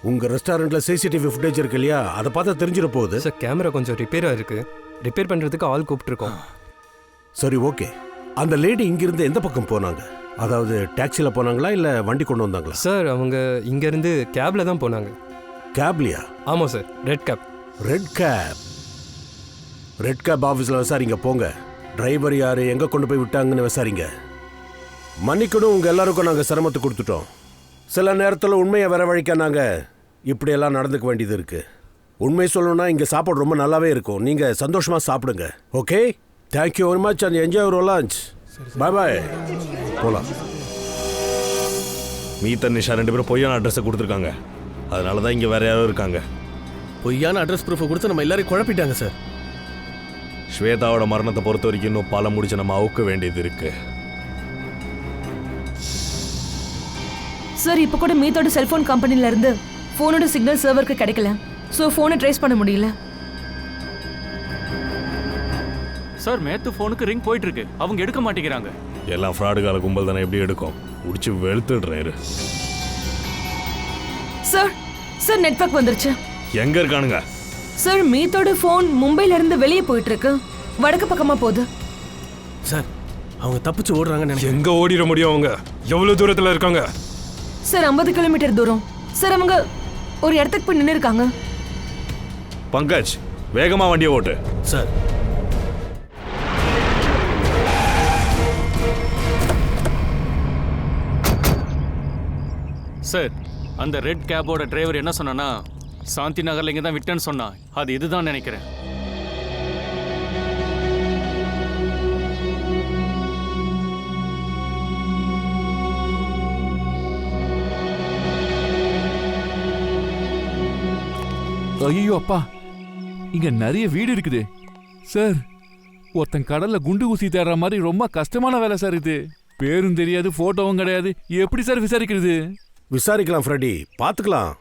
உங்க ரெஸ்டாரண்ட்ல சிசிடிவி ஃபுட்டேஜ் இருக்கு இல்லையா? அதை பார்த்தா தெரிஞ்சிட போகுது. சார் கேமரா கொஞ்சம் ரிப்பேரா இருக்கு, ரிப்பேர் பண்றதுக்கு ஆள் கூப்பிட்டுருக்கோம். சரி ஓகே. அந்த லேடி இங்கிருந்து எந்த பக்கம் போனாங்க? அதாவது டாக்ஸில போனாங்களா இல்ல வண்டி கொண்டு வந்தாங்களா? சார் அவங்க இங்க இருந்து கேப்ல தான் போனாங்க. கேப்லியா? ஆமா sir, red cab. Red cab. Red cab ஆஃபீஸில் விசாரிங்க போங்க. டிரைவர் யாரு, எங்கே கொண்டு போய் விட்டாங்கன்னு விசாரிங்க. மன்னிக்கணும், உங்கள் எல்லாருக்கும் நாங்கள் சிரமத்தை கொடுத்துட்டோம். சில நேரத்தில் உண்மையை வரவழைக்க நாங்கள் இப்படியெல்லாம் நடந்துக்க வேண்டியது இருக்குது. உண்மை சொல்லணும்னா இங்கே சாப்பாடு ரொம்ப நல்லாவே இருக்கும். நீங்கள் சந்தோஷமாக சாப்பிடுங்க. Okay, thank you very much and enjoy your lunch. Bye bye. போகலாம். மீத் நிஷா ரெண்டு பேரும் பொய்யான அட்ரஸை கொடுத்துருக்காங்க. அதனால தான் இங்கே வேற யாரும் இருக்காங்க. பொய்யான அட்ரஸ் ப்ரூஃபை கொடுத்து நம்ம எல்லாரையும் குழப்பிட்டாங்க சார். ஸ்வேதாவோட மரணத்தை பொறுத்த வரைக்கும் இன்னும் பல முடிச்சு நம்ம அவுக்க வேண்டியது இருக்கு. சார் இப்போ கூட மீத்தோட செல்போன் கம்பெனில இருந்து போனோட சிக்னல் சர்வருக்கு கிடைக்கல. ஸோ ஃபோனை ட்ரேஸ் பண்ண முடியல. சார் மேத்து ஃபோனுக்கு ரிங் போயிட்டு இருக்கு, அவங்க எடுக்க மாட்டேங்கிறாங்க. எல்லாம் ஃப்ராடுகால கும்பல் தானே, எப்படி எடுக்கும்? முடிச்சு வெளுத்துடுறேன். சார் சார் நெட்வொர்க் வந்துருச்சு. எங்க இருக்கானுங்க? சார் மீத்தோட ஃபோன் மும்பைல இருந்து வெளியே போயிட்டு இருக்கு, வடக்கு பக்கமா போகுது. சார் அவங்க தப்பிச்சு ஓடுறாங்கன்னு நினைக்கிறேன். எங்க ஓடிட முடியும்? அவங்க எவ்வளவு தூரத்துல இருக்காங்க? சார் 50 கிலோமீட்டர் தூரம். சார் அவங்க ஒரு இடத்துக்கு போய் நின்று இருக்காங்க. பங்கஜ், வேகமா வண்டியை ஓட்டு. சார். சார், அந்த ரெட் கேபோட டிரைவர் என்ன சொன்னானா, சாந்தி நகர்ல இங்க தான் விட்டேன்னு சொன்னா. அது இதுதான் நினைக்கிறேன். ஐயோ அப்பா, இங்க நிறைய வீடு இருக்குது சார். ஒருத்தன் கடல்ல குண்டு ஊசி தேடுற மாதிரி ரொம்ப கஷ்டமான வேலை சார் இது. பேரும் தெரியாது, போட்டோவும் கிடையாது. எப்படி சார் விசாரிக்கிறது? விசாரிக்கலாம் ஃப்ரெடி, பாத்துக்கலாம்.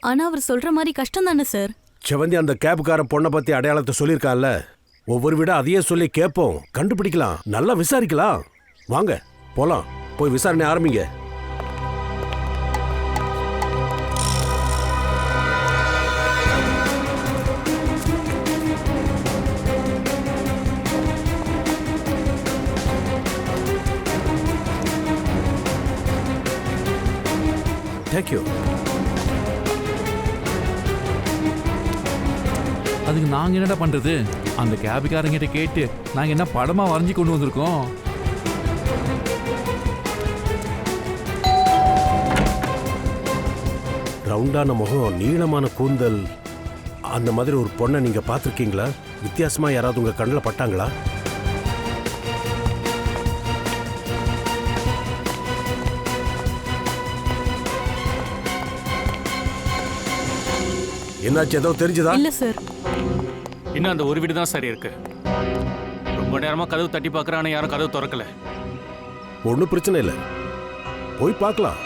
ஆனா அவர் சொல்ற மாதிரி கஷ்டம் தானே சார்? செவந்தி அந்த கேப்கார பொண்ணை பத்தி அடையாளத்தை சொல்லியிருக்கான்ல, ஒவ்வொரு வீட அதையே சொல்லி கேட்போம், கண்டுபிடிக்கலாம், நல்லா விசாரிக்கலாம். வாங்க போலாம், போய் விசாரணை ஆரம்பிங்க. தேங்க்யூ. அதுக்கு நாங்க என்னடா பண்றது? அந்த கேபுக்காரங்கிட்ட கேட்டு நாங்க என்ன படமா வரைஞ்சி கொண்டு வந்திருக்கோம். ரவுண்டான முகம், நீளமான கூந்தல், அந்த மாதிரி ஒரு பொண்ணை நீங்க பார்த்திருக்கீங்களா? வித்தியாசமா யாராவது உங்க கண்ணில் பட்டாங்களா? என்னாச்சு, ஏதோ தெரிஞ்சதா? இல்ல சார். இன்னும் அந்த ஒரு வீடு தான் சரி இருக்கு. ரொம்ப நேரமா கதவு தட்டி பார்க்கறானே, யாரும் கதவு திறக்கல. ஒன்றும் பிரச்சனை இல்லை, போய் பார்க்கலாம்.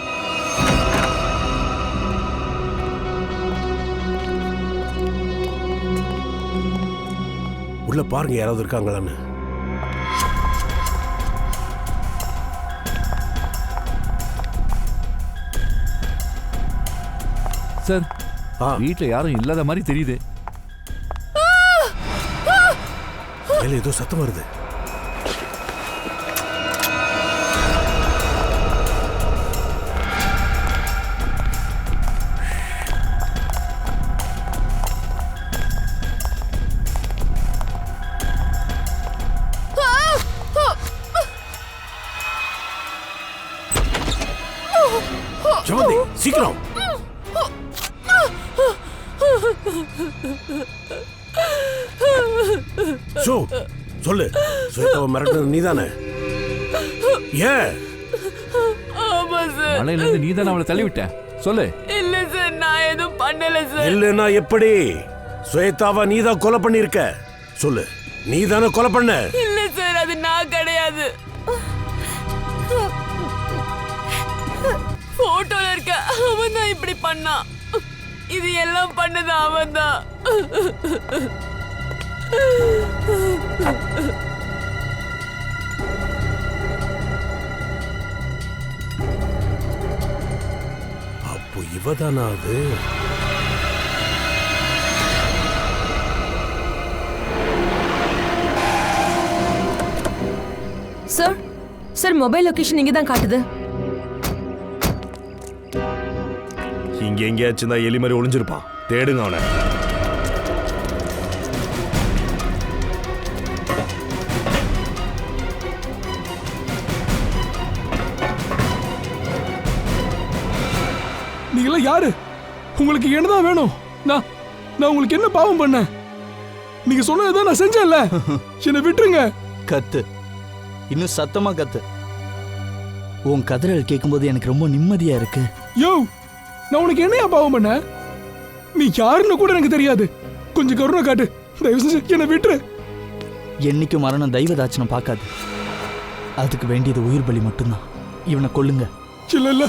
உள்ள பாருங்க, யாராவது இருக்காங்களான்னு. சார், வீட்டுல யாரும் இல்லாத மாதிரி தெரியுது. ஏதோ சத்தம் வருது. ஜோதி, சீக்கிரம். சொல்லு, ஸ்வேதாவை மிரட்டுறது நீதானே? ஏன்? ஆமா சார். மலையில இருந்து நீதானே அவளை தள்ளி விட்ட? சொல்லு. இல்ல சார், நான் எதுவும் பண்ணல சார். இல்லன்னா எப்படி? ஸ்வேதாவை நீதான் கொலை பண்ணிருக்க. சொல்லு, நீதானே கொலை பண்ண? இல்ல சார், அது நான் கிடையாது. போட்டோல இருக்க அவன் தான் இப்படி பண்ணான். இது எல்லாம் பண்ணது அவன் தான். அப்போ இவதானா அது? சார், சார் மொபைல் லொகேஷன் இங்க தான் காட்டுது. இங்க எங்கேயாச்சும் தான் எலி மாதிரி ஒளிஞ்சிருப்பான். தேடுங்க அவனை. நீங்களா யாரு? உங்களுக்கு என்னதான் வேணும்? நான் உங்களுக்கு என்ன பாவம் பண்ண? நீங்க சொன்னதுதான் நான் செஞ்சேன்ல. என்னை விட்டுருங்க. கத்து, இன்னும் சத்தமா கத்து. உன் கதறல் கேட்கும்போது எனக்கு ரொம்ப நிம்மதியா இருக்கு. யோ, நான் உனக்கு என்னையா பாவம் பண்ண? நீ யாருன்னு கூட எனக்கு தெரியாது. கொஞ்சம் கருணை காட்டு, தயவு செஞ்சு என்னை விட்டுரு. என்னைக்கும் மரணம் தெய்வதாட்சணம் பார்க்காது. அதுக்கு வேண்டியது உயிர் பலி மட்டும்தான். இவனை கொல்லுங்க. இல்ல இல்ல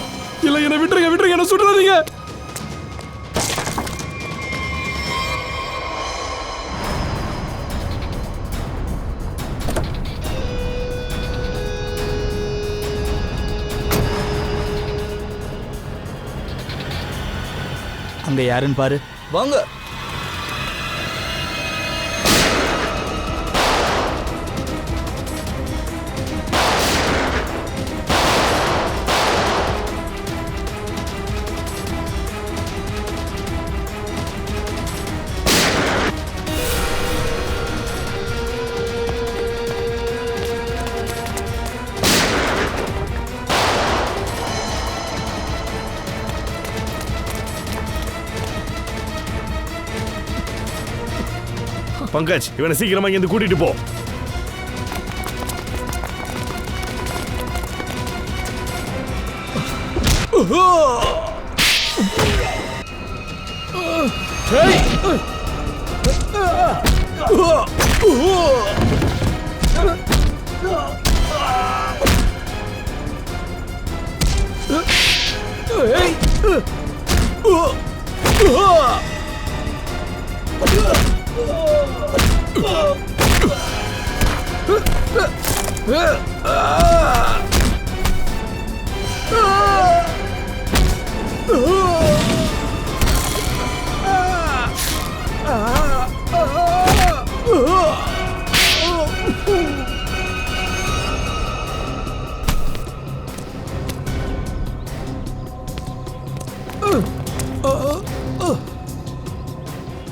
இல்ல, என்னை விட்டுருங்க, விட்டுருங்க, என்ன சுட்டுறாதீங்க. அங்க யாருன்னு பாரு. வாங்க. பங்கஜ், இவனை சீக்கிரமா இங்க கூட்டிட்டு போ.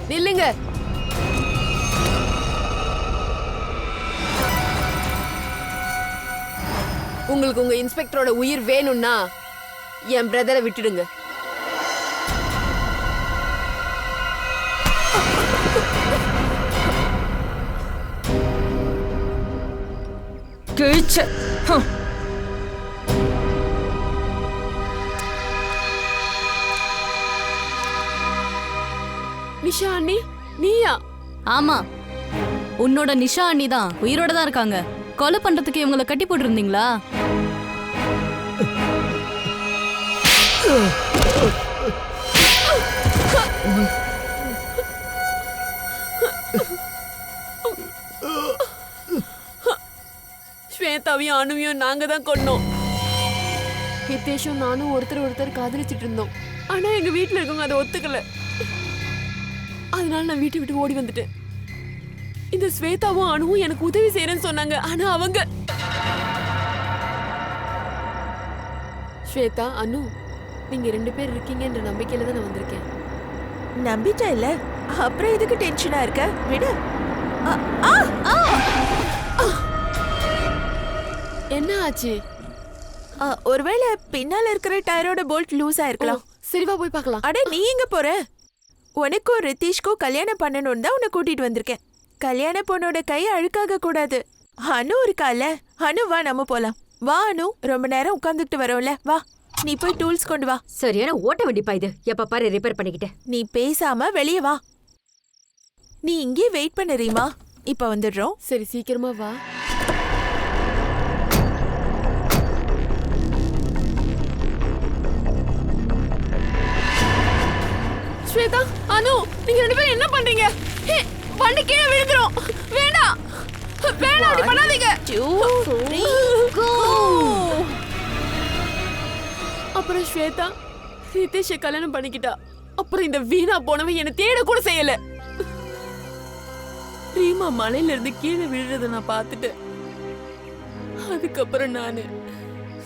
நில்லுங்க. உங்களுக்கு உங்க இன்ஸ்பெக்டரோட உயிர் வேணும்னா என் பிரதரை விட்டுடுங்க. கிழிச்ச நிஷா அண்ணி, நீயா? ஆமா, உன்னோட நிஷா அண்ணி தான் உயிரோட தான் இருக்காங்க. கொலை பண்றதுக்கு இவங்களை கட்டி போட்டிருந்தீங்களா? ஸ்வேதாவையும் அனுவையும் நாங்க தான் கொன்னோம். ஹிதேஷும் நானும் ஒருத்தர் காதலிச்சிட்டு இருந்தோம். ஆனா எங்க வீட்டுல இருக்கவங்க அதை ஒத்துக்கல. அதனால நான் வீட்டை விட்டு ஓடி வந்துட்டேன். இந்த ஸ்வேதாவும் அனுவும் எனக்கு உதவி செய்யறேன்னு சொன்னாங்க. ஆனா அவங்க ஸ்வேதா, அனு, நீங்க 2 பேர் இருக்கீங்கன்ற நம்பிக்கையில தான் நான் வந்திருக்கேன். நம்பிட்டா இல்ல, அப்புறம் எதுக்கு டென்ஷனா இருக்க? விடு. என்ன ஆச்சு? ஒருவேளை பின்னால இருக்கிற டயரோட போல்ட் லூஸ் ஆயிருக்கலாம். சரிவா போய் பார்க்கலாம். அட, நீ எங்க போற? உனக்கும் ரிதீஷ்க்கும் கல்யாணம் பண்ணணும்னு தான் உன்னை கூட்டிட்டு வந்திருக்கேன். கல்யாண பொண்ணோட கை அழுக்காக கூடாது. அனு இருக்கால, அனு வா, நம்ம போலாம். வா அனு, ரொம்ப நேரம் உட்கார்ந்துட்டு வரோம்ல, வா. நீ போய் டூல்ஸ் கொண்டு வா. சரியான ஓட்ட வண்டிப்பா இது. எப்ப பாரு ரிப்பேர் பண்ணிக்கிட்டு. நீ பேசாம வெளியே வா. நீ இங்கே வெயிட் பண்ண ரீமா, இப்ப வந்துடுறோம். சரி, சீக்கிரமா வா. ஸ்வேதா, அனு, நீங்க 2 பேரும் என்ன பண்றீங்க? வண்டி கீழே விழுந்துரும். வேண்டாம், வேண்டாம், அப்படி பண்ணாதீங்க. அப்புறம் ஸ்வேதா ரிதேஷை கல்யாணம் பண்ணிக்கிட்டா. அப்புறம் இந்த வீணா போனவன் என்னை தேட கூட செய்யல. ரீமா மலையில இருந்து கீழே விழுறத நான் பார்த்துட்டேன். அதுக்கப்புறம் நானு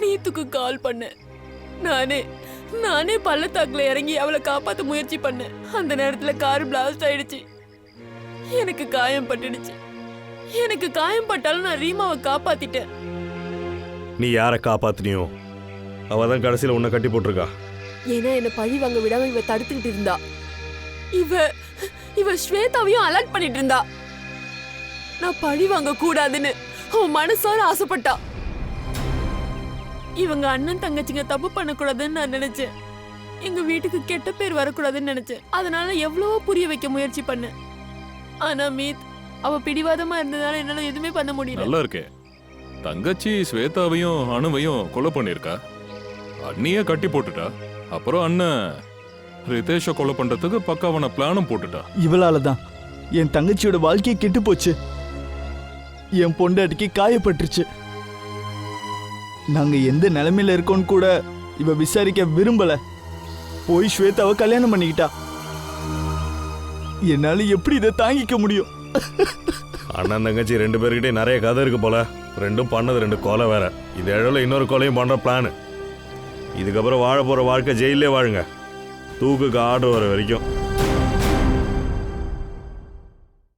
நீத்துக்கு கால் பண்ணேன். நானே பள்ளத்தாக்குல இறங்கி அவளை காப்பாத்த முயற்சி பண்ணேன். அந்த நேரத்துல கார் பிளாஸ்ட் ஆயிடுச்சு. எனக்கு காயம் பட்டுடுச்சு. எனக்கு காயம் பட்டாலும் நான் ரீமாவை காப்பாத்திட்டேன். நீ யாரை காப்பாத்தினியோ அவதான் கடைசியில உன்னை கட்டி போட்டிருக்கா. ஏன்னா என்ன பழி வாங்க விடாம இவ தடுத்துக்கிட்டு இருந்தா. இவ ஸ்வேதாவையும் அலர்ட் பண்ணிட்டு இருந்தா. நான் பழி வாங்க கூடாதுன்னு அவன் மனசார ஆசைப்பட்டா. இவங்க அண்ணன் தங்கச்சிங்க தப்பு பண்ணக்கூடாதுன்னு நான் நினைச்சேன். எங்க வீட்டுக்கு கெட்ட பேர் வரக்கூடாதுன்னு நினைச்சேன். அதனால எவ்வளவோ புரிய வைக்க முயற்சி பண்ணேன். ஆனா மீத் அவ பிடிவாதமா இருந்ததால என்னால எதுவுமே பண்ண முடியல. நல்லா இருக்கே, தங்கச்சி ஸ்வேதாவையும் அனுவையும் கொலை பண்ணிருக்கா. அண்ணிய கட்டி போட்டுட்டா. அப்புறம் அண்ணன் ரிதேஷ கொலை பண்றதுக்கு பக்காவான பிளானும் போட்டுட்டா. இவளால தான் என் தங்கச்சியோட வாழ்க்கையை கெட்டு போச்சு. என் பொண்டாட்டிக்கு காயப்பட்டுருச்சு. நாங்க எந்த நிலைமையில இருக்கோன்னு கூட இவ விசாரிக்க விரும்பல. போய் ஸ்வேதாவை கல்யாணம் பண்ணிக்கிட்டா. என்னால எப்படி இதை தாங்கிக்க முடியும்? அண்ணன் தங்கச்சி 2 பேர்கிட்டே நிறைய கதை இருக்கு போல. ரெண்டும் பண்ணது 2 கொலை வேற. இது இடையில இன்னொரு கொலையும் பண்ற பிளான். இதுக்கப்புறம் வாழ போற வாழ்க்கை ஜெயிலே வாழுங்க, தூக்குக்கு ஆர்டர் வர வரைக்கும்.